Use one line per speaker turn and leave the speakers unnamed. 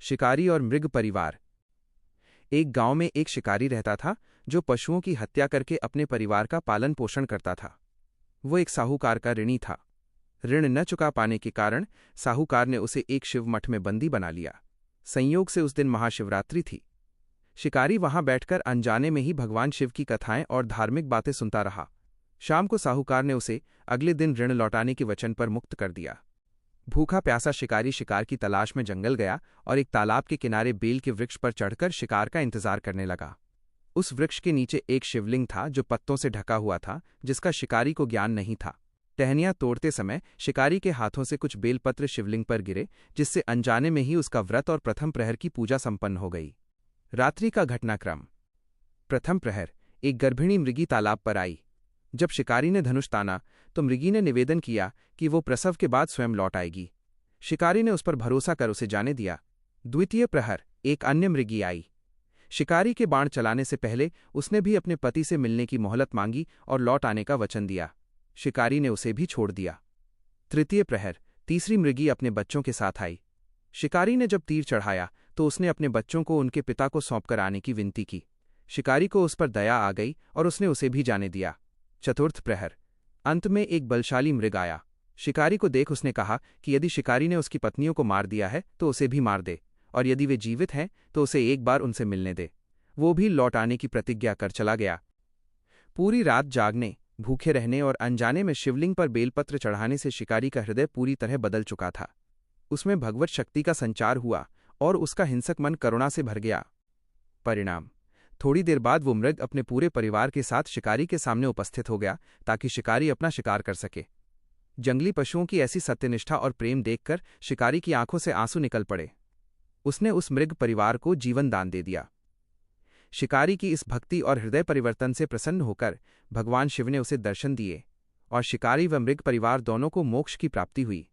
शिकारी और मृग परिवार। एक गांव में एक शिकारी रहता था जो पशुओं की हत्या करके अपने परिवार का पालन पोषण करता था। वो एक साहूकार का ऋणी था। ऋण न चुका पाने के कारण साहूकार ने उसे एक शिव मठ में बंदी बना लिया। संयोग से उस दिन महाशिवरात्रि थी। शिकारी वहां बैठकर अनजाने में ही भगवान शिव की कथाएं और धार्मिक बातें सुनता रहा। शाम को साहूकार ने उसे अगले दिन ऋण लौटाने के वचन पर मुक्त कर दिया। भूखा प्यासा शिकारी शिकार की तलाश में जंगल गया और एक तालाब के किनारे बेल के वृक्ष पर चढ़कर शिकार का इंतजार करने लगा। उस वृक्ष के नीचे एक शिवलिंग था जो पत्तों से ढका हुआ था, जिसका शिकारी को ज्ञान नहीं था। टहनियां तोड़ते समय शिकारी के हाथों से कुछ बेलपत्र शिवलिंग पर गिरे, जिससे अनजाने में ही उसका व्रत और प्रथम प्रहर की पूजा संपन्न हो गई। रात्रि का घटनाक्रम। प्रथम प्रहर। एक गर्भिणी मृगी तालाब पर आई। जब शिकारी ने धनुष ताना तो मृगी ने निवेदन किया कि वो प्रसव के बाद स्वयं लौट आएगी। शिकारी ने उस पर भरोसा कर उसे जाने दिया। द्वितीय प्रहर। एक अन्य मृगी आई। शिकारी के बाण चलाने से पहले उसने भी अपने पति से मिलने की मोहलत मांगी और लौट आने का वचन दिया। शिकारी ने उसे भी छोड़ दिया। तृतीय प्रहर। तीसरी मृगी अपने बच्चों के साथ आई। शिकारी ने जब तीर चढ़ाया तो उसने अपने बच्चों को उनके पिता को सौंपकर आने की विनती की। शिकारी को उस पर दया आ गई और उसने उसे भी जाने दिया। चतुर्थ प्रहर। अंत में एक बलशाली मृग आया। शिकारी को देख उसने कहा कि यदि शिकारी ने उसकी पत्नियों को मार दिया है तो उसे भी मार दे, और यदि वे जीवित हैं तो उसे एक बार उनसे मिलने दे। वो भी लौट आने की प्रतिज्ञा कर चला गया। पूरी रात जागने, भूखे रहने और अनजाने में शिवलिंग पर बेलपत्र चढ़ाने से शिकारी का हृदय पूरी तरह बदल चुका था। उसमें भगवत शक्ति का संचार हुआ और उसका हिंसक मन करुणा से भर गया। परिणाम। थोड़ी देर बाद वो मृग अपने पूरे परिवार के साथ शिकारी के सामने उपस्थित हो गया ताकि शिकारी अपना शिकार कर सके। जंगली पशुओं की ऐसी सत्यनिष्ठा और प्रेम देखकर शिकारी की आंखों से आंसू निकल पड़े। उसने उस मृग परिवार को जीवन दान दे दिया। शिकारी की इस भक्ति और हृदय परिवर्तन से प्रसन्न होकर भगवान शिव ने उसे दर्शन दिए और शिकारी व मृग परिवार दोनों को मोक्ष की प्राप्ति हुई।